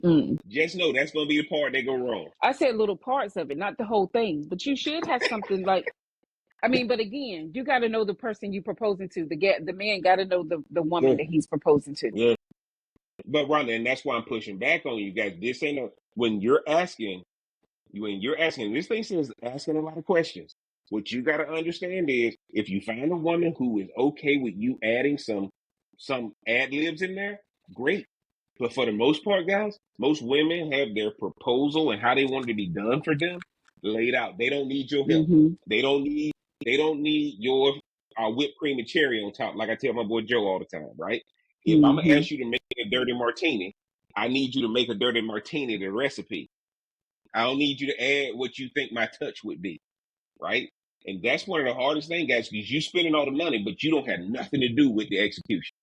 mm. just know that's gonna be the part that go wrong. I said little parts of it, not the whole thing, but you should have something like. I mean, but again, you got to know the person you proposing to. The man got to know the woman Yeah, that he's proposing to. yeah. But Rhonda, and that's why I'm pushing back on you guys. This ain't a when you're asking, this thing says asking a lot of questions. What you got to understand is if you find a woman who is okay with you adding some ad libs in there, great. But for the most part, guys, most women have their proposal and how they want it to be done for them laid out. They don't need your help. Hmm. They don't need they don't need your whipped cream and cherry on top, like I tell my boy Joe all the time, right? If I'm gonna Hmm. ask you to make a dirty martini, I need you to make a dirty martini the recipe. I don't need you to add what you think my touch would be, right? And that's one of the hardest things, guys, because you spending all the money, but you don't have nothing to do with the execution.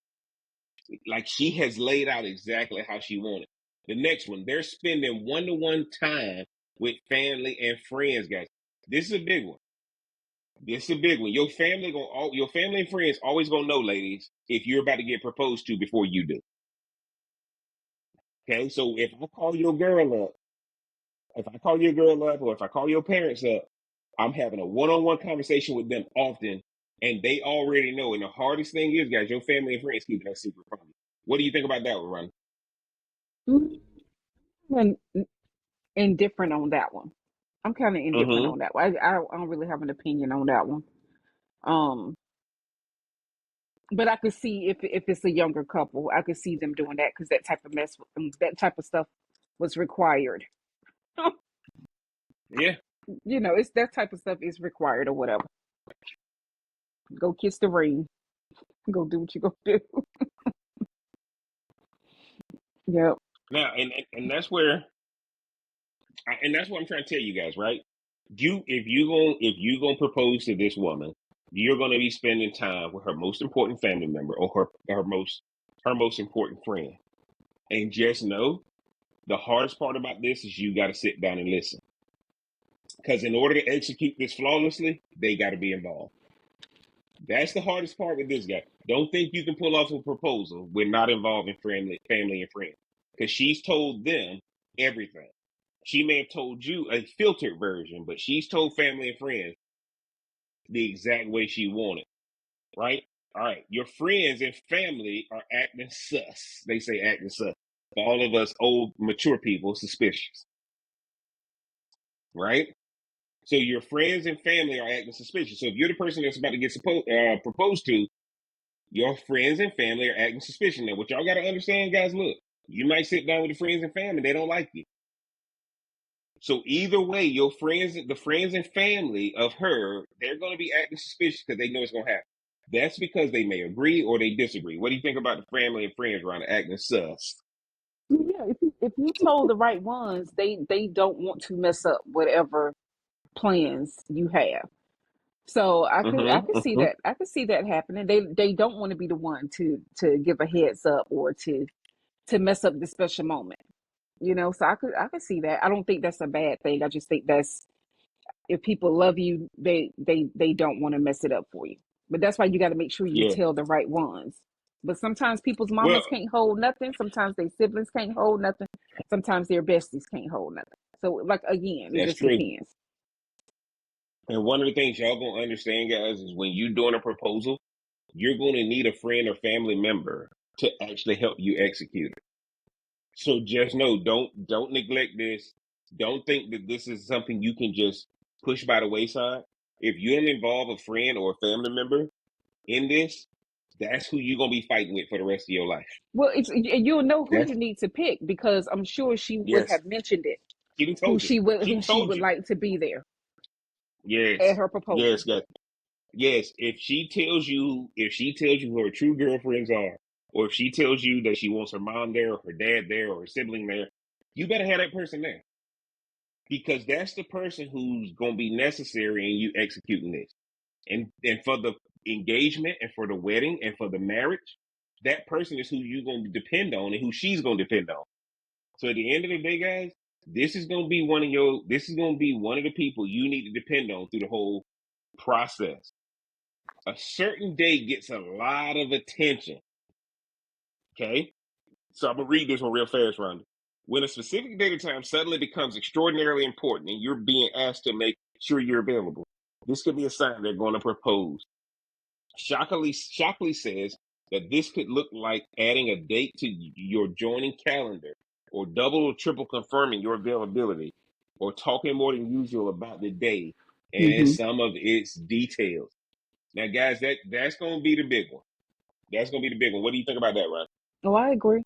Like she has laid out exactly how she wanted. The next one, they're spending one-to-one time with family and friends, guys. This is a big one. This is a big one. Your family and friends always gonna know, ladies, if you're about to get proposed to before you do. Okay, so if I call your girl up, or if I call your parents up, I'm having a one-on-one conversation with them often, and they already know. And the hardest thing is, guys, your family and friends keeping that secret from you. What do you think about that one, Ron? Mm, And indifferent on that one. I'm kind of indifferent Mm-hmm. on that one. I don't really have an opinion on that one. Um, but I could see if it's a younger couple, I could see them doing that because that type of that type of stuff was required. Yeah. It's that type of stuff is required or whatever. Go kiss the ring. Go do what you go do. Yep. Now, and that's where, and that's what I'm trying to tell you guys, right? If you gonna propose to this woman, you're gonna be spending time with her most important family member or her most important friend. And just know the hardest part about this is you got to sit down and listen. Because in order to execute this flawlessly, they got to be involved. That's the hardest part with this guy. Don't think you can pull off a proposal with not involving family and friends. Because she's told them everything. She may have told you a filtered version, but she's told family and friends the exact way she wanted, right? All right. Your friends and family are acting sus. They say acting sus. For all of us old, mature people, suspicious, right? So your friends and family are acting suspicious. So if you're the person that's about to get proposed to, your friends and family are acting suspicious. Now, what y'all got to understand, guys, look, you might sit down with the friends and family, they don't like you. So either way, the friends and family of her, they're going to be acting suspicious because they know it's going to happen. That's because they may agree or they disagree. What do you think about the family and friends around acting sus? Yeah, if you told the right ones, they don't want to mess up whatever plans you have. So I could see Mm-hmm. that. I could see that happening. They don't want to be the one to give a heads up or to mess up the special moment. So I could see that. I don't think that's a bad thing. I just think that's if people love you, they don't want to mess it up for you. But that's why you got to make sure you Yeah. tell the right ones. But sometimes people's Well, mamas can't hold nothing. Sometimes their siblings can't hold nothing. Sometimes their besties can't hold nothing. So like again, it that's just true. depends. And one of the things y'all gonna understand, guys, is when you're doing a proposal, you're going to need a friend or family member to actually help you execute it. So just know, don't neglect this. Don't think that this is something you can just push by the wayside. If you don't involve a friend or a family member in this, that's who you're gonna be fighting with for the rest of your life. Well, you'll know who That's you need to pick because I'm sure she would yes. have mentioned it. She done Who told you. she would She who done she told would you. like to be there at Yes. her Yes, proposal. guys. Yes, if she tells you who her true girlfriends are, or if she tells you that she wants her mom there, or her dad there, or her sibling there, you better have that person there because that's the person who's going to be necessary in you executing this. And for the engagement, and for the wedding, and for the marriage, that person is who you're going to depend on, and who she's going to depend on. So at the end of the day, guys, this is going to be one of the people you need to depend on through the whole process. A certain day gets a lot of attention. Okay. So I'm going to read this one real fast, Rhonda. When a specific date or time suddenly becomes extraordinarily important and you're being asked to make sure you're available, this could be a sign they're going to propose. Shockley says that this could look like adding a date to your joining calendar, or double or triple confirming your availability, or talking more than usual about the day and Hmm. some of its details. Now, guys, that's going to be the big one. That's gonna be the big one. What do you think about that, Ryan? Oh, I agree.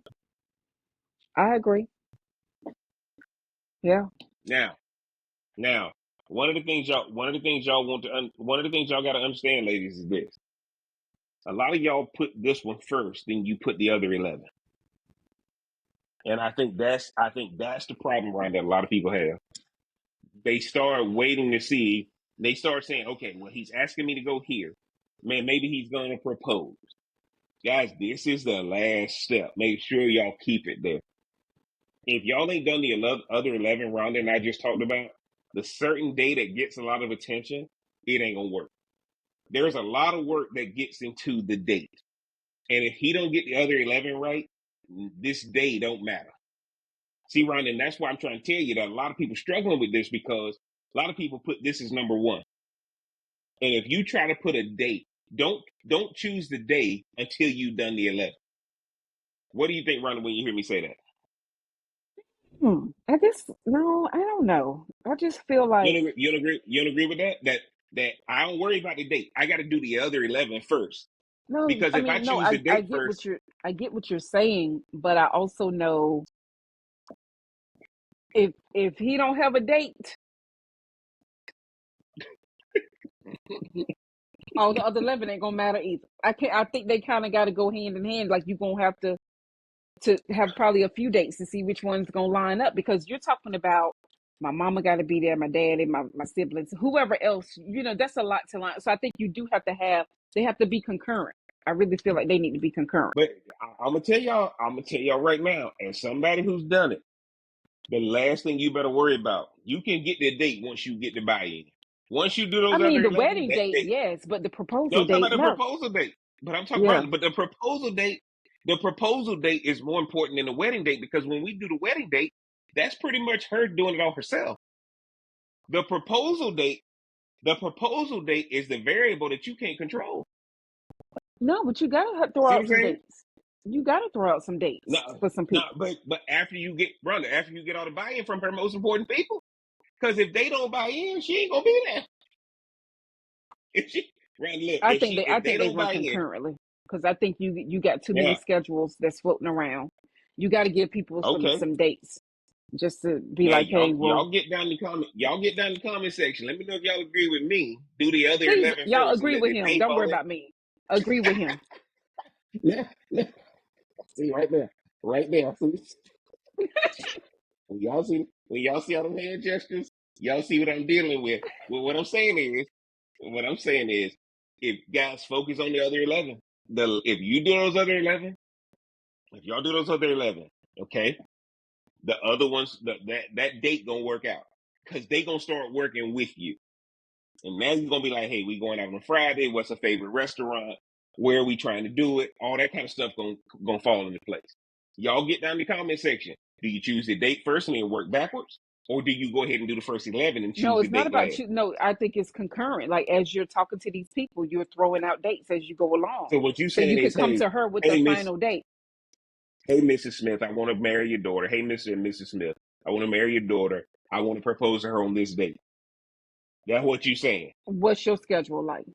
I agree. Yeah. Now, now, one of the things y'all got to understand, ladies, is this: a lot of y'all put this one first, then you put the other 11, and I think that's the problem, Ryan, that a lot of people have. They start waiting to see. They start saying, "Okay, well, he's asking me to go here. Man, maybe he's going to propose." Guys, this is the last step. Make sure y'all keep it there. If y'all ain't done the other 11 round that I just talked about, the certain day that gets a lot of attention, it ain't gonna work. There's a lot of work that gets into the date. And if he don't get the other 11 right, this day don't matter. See, Ron, and that's why I'm trying to tell you that a lot of people struggling with this because a lot of people put this as number one. And if you try to put a date, don't choose the day until you've done the 11. What do you think, Rhonda, when you hear me say that? I guess no, I don't know. I just feel You like don't agree? You don't agree? You don't agree with that? That I don't worry about the date. I got to do the other 11 first. no. Because I if I mean, no. choose the I date get what first, you're saying, but I also know if he don't have a date, all the other 11 ain't gonna matter either. I think they kind of got to go hand in hand. Like you're gonna have to have probably a few dates to see which one's gonna line up because you're talking about my mama got to be there, my daddy, my siblings, whoever else. That's a lot to line. So I think you do have to have. They have to be concurrent. I really feel like they need to be concurrent. but I'm gonna tell y'all right now, as somebody who's done it, the last thing you better worry about, you can get the date once you get the buy-in. Once you do I those mean, other the 11, wedding that date, date. yes, but the No, proposal I'm talking date, about the no. proposal date. But I'm talking Yeah. about, but the proposal date is more important than the wedding date because when we do the wedding date, that's pretty much her doing it all herself. The proposal date, the proposal date is the variable that you can't control. No, but you gotta throw See what out I'm some saying? dates. You gotta throw out some dates No, for some no, people. but after you get Rhonda, after you get all the buy-in from her most important people, because if they don't buy in, she ain't gonna be there. If she, Rhonda, look, I if they think they don't run buy in, concurrently because I think you got too many yeah, schedules that's floating around. You got to give people okay. some dates just to be Now like, hey, well, y'all get down in the comment section. Let me know if y'all agree with me. Do the other please, 11 y'all first, and agree let with the him. date Don't worry fall in. about me. Agree with him. Yeah, yeah. See right there, right there. When y'all see all them hand gestures, y'all see what I'm dealing with. Well, what I'm saying is, if guys focus on the other 11, if you do those other 11, if y'all do those other 11, okay, the other ones, that date gonna work out because they gonna start working with you. And now you're gonna be like, hey, we going out on Friday. What's a favorite restaurant? Where are we trying to do it? All that kind of stuff gonna fall into place. Y'all get down in the comment section. Do you choose the date first and then work backwards? Or do you go ahead and do the first 11 and No, choose the it's not date about last? you. No, I think it's concurrent. Like as you're talking to these people, you're throwing out dates as you go along. So what you So you saying could is, come to her with the hey Miss, final date. hey Mrs. Smith, I want to marry your daughter. Hey Mr. and Mrs. Smith, I want to marry your daughter. I want to propose to her on this date. That's what you saying. What's your schedule like?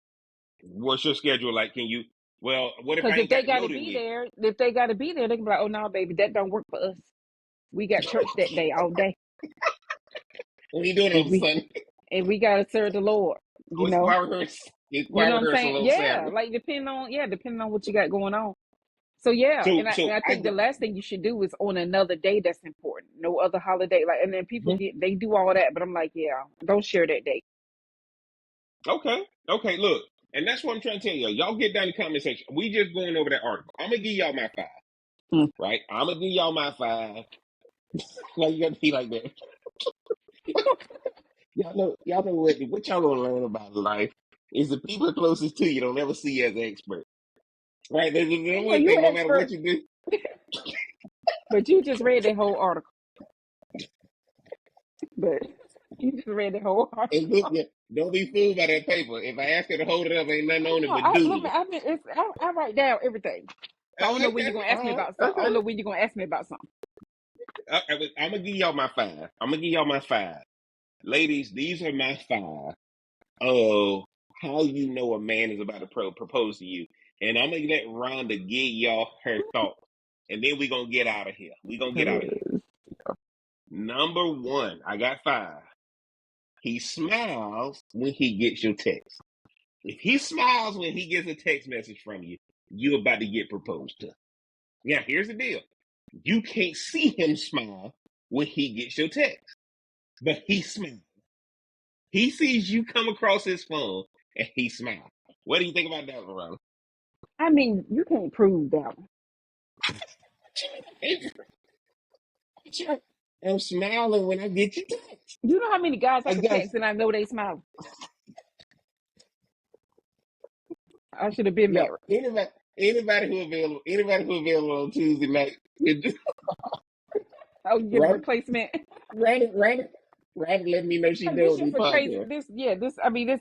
What's your schedule like? Can you? Well, what if Because I if ain't they got to got go to there be yet? there, they can be like, "Oh no, baby, that don't work for us. We got church that day all day, What are you doing and on we Sunday? gotta serve the Lord." Oh, You it's know, choir rehearsal. It's you know choir what I'm rehearsal saying? on Yeah, Saturday. like depending on what you got going on. So yeah, So, and I I think the get. last thing you should do is on another day that's important. No other holiday, like, and then people Mhm. they do all that, but I'm like, yeah, don't share that date. Okay, okay. Look, and that's what I'm trying to tell y'all. Y'all get down in the comment section. We just going over that article. I'm gonna give y'all my five. Mm. Right? I'm gonna give y'all my five. Why you got to be like that? Y'all know what y'all gonna learn about life is the people closest to you don't ever see you as an expert. Right? There's I know one you thing, an no matter what expert, you do. but you just read that whole article. But you just read the whole And look, article. yeah, don't be fooled by that paper. If I ask her to hold it up, ain't nothing on it No, but I look. doodle. I mean, I write down everything. So I don't know when you're Okay, gonna all ask me right, about something. I don't okay. know when you're gonna ask me about something. I'm gonna give y'all my five. I'm gonna give y'all my five. Ladies, these are my five of how you know a man is about to propose to you. And I'm gonna let Rhonda give y'all her thoughts. And then we're gonna get out of here. We're gonna get out of here. Number one, I got five. He smiles when he gets your text. If he smiles when he gets a text message from you, you're about to get proposed to. Now, here's the deal. You can't see him smile when he gets your text, but he smiles. He sees you come across his phone and he smiles. What do you think about that, Verona? I mean, you can't prove that one. I'm smiling when I get your text. You know how many guys I I could guess, text and I know they smile. I should have been yo, married. anybody who available on Tuesday night, Oh, you get a right? replacement. Right, right. Right? Letting me know she Like this doing the just a crazy. podcast.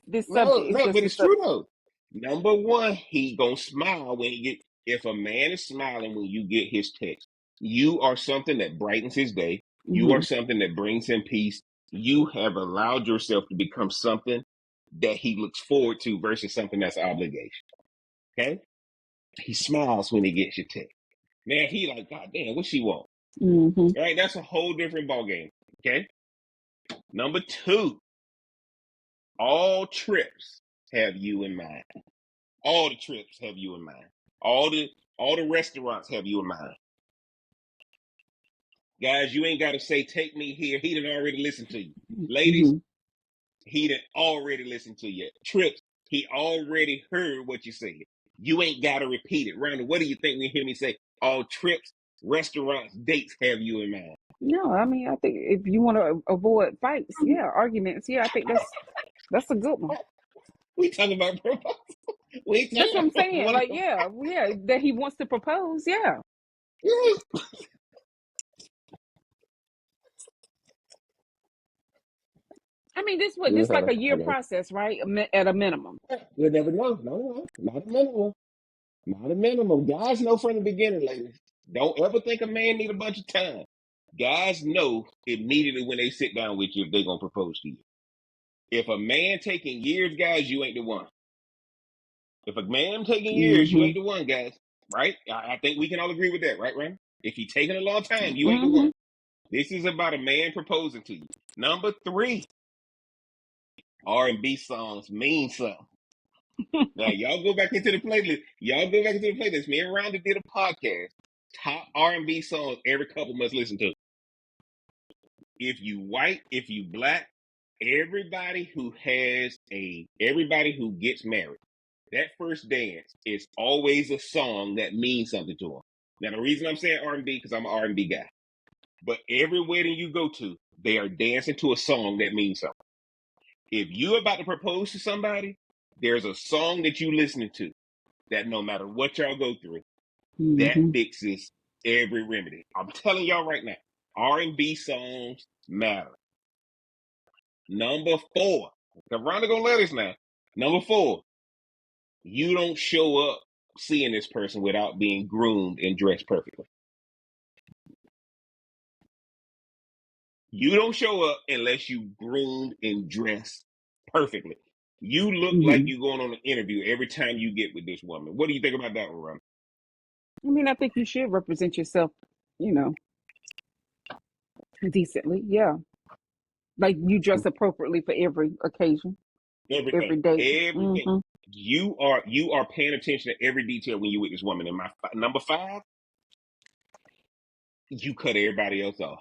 This No, subject. It's no, just but a it's subject. true though. Number one, he gonna smile when he get. If a man is smiling when you get his text, you are something that brightens his day. You are Mm-hmm. something that brings him peace. You have allowed yourself to become something that he looks forward to versus something that's obligation. Okay? He smiles when he gets your text. Man, he like, God damn, what she want? Mm-hmm. All right, that's a whole different ball game. Okay. Number two, all trips have you in mind. All the trips have you in mind. All the restaurants have you in mind. Guys, you ain't got to say, take me here. He done already listened to you. Ladies, Mm-hmm. he done already listened to you. Trips, he already heard what you said. You ain't got to repeat it. Rhonda, what do you think when you hear me say all trips, restaurants, dates have you in mind? No, I mean, I think if you want to avoid fights, yeah, arguments, yeah, I think that's a good one. We talking about proposal. We That's what talking I'm about saying. one of Like, yeah, yeah, that he wants to propose, yeah. the. I mean, this like Yeah, a year okay. process, right? At a minimum. You'll never know. No, not a minimum. Not a minimum. Guys know from the beginning, ladies. Don't ever think a man need a bunch of time. Guys know immediately when they sit down with you if they're gonna propose to you. If a man taking years, guys, you ain't the one. If a man taking years, you Mm-hmm. ain't the one, guys. Right? I think we can all agree with that, right, Ryan? If he taking a long time, you ain't the Mm-hmm. one. This is about a man proposing to you. Number three, R&B songs mean something. Now y'all go back into the playlist. Y'all go back into the playlist. Me and Rhonda did a podcast. Top R&B songs every couple must listen to. If you white, if you black, everybody who gets married, that first dance is always a song that means something to them. Now the reason I'm saying R&B because I'm an R&B guy. But every wedding you go to, they are dancing to a song that means something. If you're about to propose to somebody, there's a song that you listening to that no matter what y'all go through, that Mm-hmm. fixes every remedy. I'm telling y'all right now, R&B songs matter. Number four, Rhonda gonna let us now. Number four, you don't show up seeing this person without being groomed and dressed perfectly. You don't show up unless you groomed and dressed perfectly. You look like Mm-hmm. you're going on an interview every time you get with this woman. What do you think about that one, Rhonda? I mean, I think you should represent yourself, you know, decently. Yeah. Like you dress appropriately for every occasion, Everything, every day. everything. Mm-hmm. You are paying attention to every detail when you with this woman. And my number five, you cut everybody else off.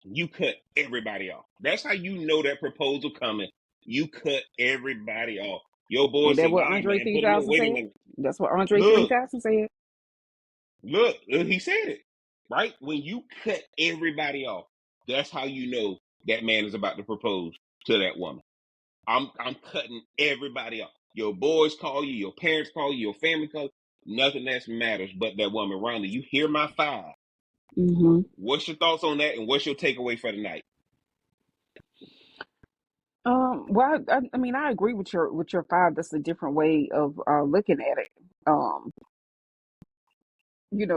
You cut everybody off. That's how you know that proposal coming. You cut everybody off. Your boy And that's said, what "Nah, Andre man, hold on, 3000 wait a said. minute. That's what Andre Look, 3000 said. look." He said it right when you cut everybody off. That's how you know that man is about to propose to that woman. I'm cutting everybody off. Your boys call you, your parents call you, your family call you. Nothing else matters but that woman. Rhonda, you hear my five. Mm-hmm. What's your thoughts on that and what's your takeaway for the night? Well, I mean, I agree with your five. That's a different way of looking at it. Um,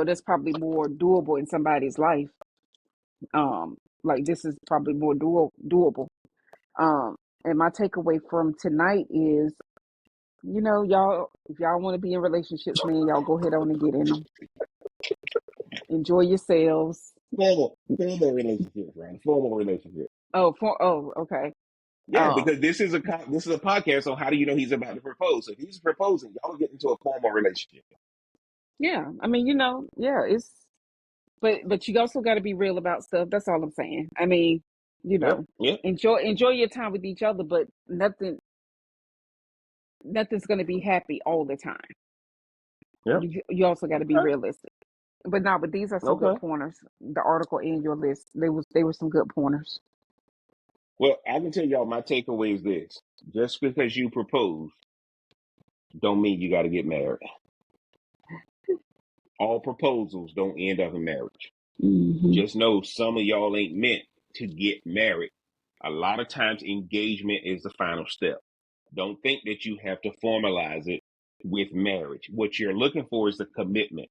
that's probably more doable in somebody's life. Like this is probably more doable. Um, and my takeaway from tonight is, y'all, if y'all want to be in relationships, man, y'all go ahead on and get in them. Enjoy yourselves. Formal relationships, right? Formal relationship. Okay. Yeah, Um, because this is a podcast on how do you know he's about to propose. So if he's proposing, y'all get into a formal relationship. yeah. I mean, yeah, but you also got to be real about stuff. That's all I'm saying. I mean, you Yep, know, yep, enjoy your time with each other, but nothing's going to be happy all the time. yep. You also got to be Okay, realistic. But no, but these are some good okay. pointers. The article and your list, they were some good pointers. Well, I can tell y'all my takeaway is this: just because you propose, don't mean you got to get married. All proposals don't end up in marriage. Hmm. Just know some of y'all ain't meant to get married. A lot of times engagement is the final step. Don't think that you have to formalize it with marriage. What you're looking for is the commitment.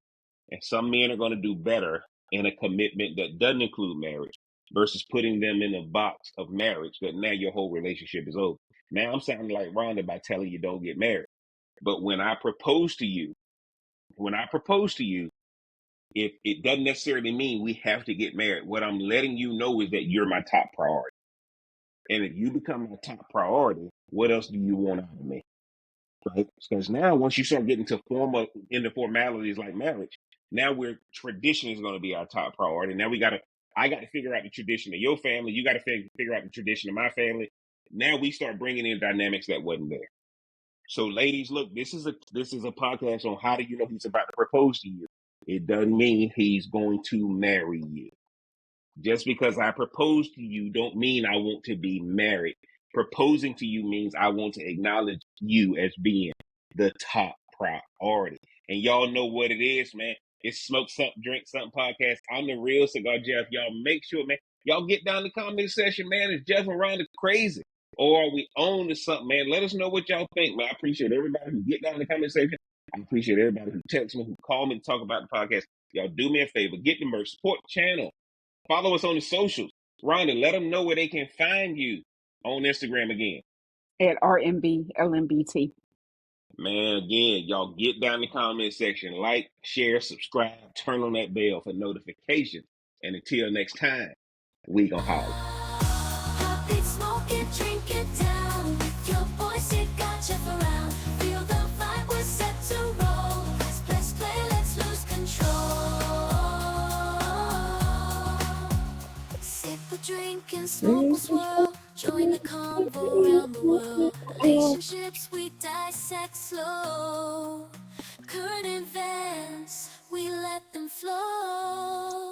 And some men are going to do better in a commitment that doesn't include marriage versus putting them in a box of marriage that now your whole relationship is over. Now I'm sounding like Rhonda by telling you don't get married. But when I propose to you, it doesn't necessarily mean we have to get married. What I'm letting you know is that you're my top priority. And if you become my top priority, what else do you want out of me? Right? Because now once you start getting into formalities like marriage, now tradition is going to be our top priority. Now I got to figure out the tradition of your family. You got to figure out the tradition of my family. Now we start bringing in dynamics that wasn't there. So ladies, look, this is a podcast on how do you know he's about to propose to you. It doesn't mean he's going to marry you. Just because I propose to you don't mean I want to be married. Proposing to you means I want to acknowledge you as being the top priority. And y'all know what it is, man. It's Smoke Something, Drink Something podcast. I'm the Real Cigar Jeff. Y'all make sure, man, y'all get down the comment section, man. Is Jeff and Rhonda crazy? Or are we on to something, man? Let us know what y'all think, man. I appreciate everybody who get down in the comment section. I appreciate everybody who texts me, who call me to talk about the podcast. Y'all do me a favor. Get the merch. Support the channel. Follow us on the socials. Rhonda, let them know where they can find you on Instagram again. At RMBLMBT. Man, again, y'all get down in the comment section. Like, share, subscribe, turn on that bell for notifications. And until next time, we gonna holler. Pop it, smoke it, drink it down. With your boy Cigar Jeff around. Feel the vibe, we're set to roll. Let's play, let's lose control. Sip a drink and smoke a swirl. Join the convo around the world. Relationships we dissect slow. Current events, we let them flow.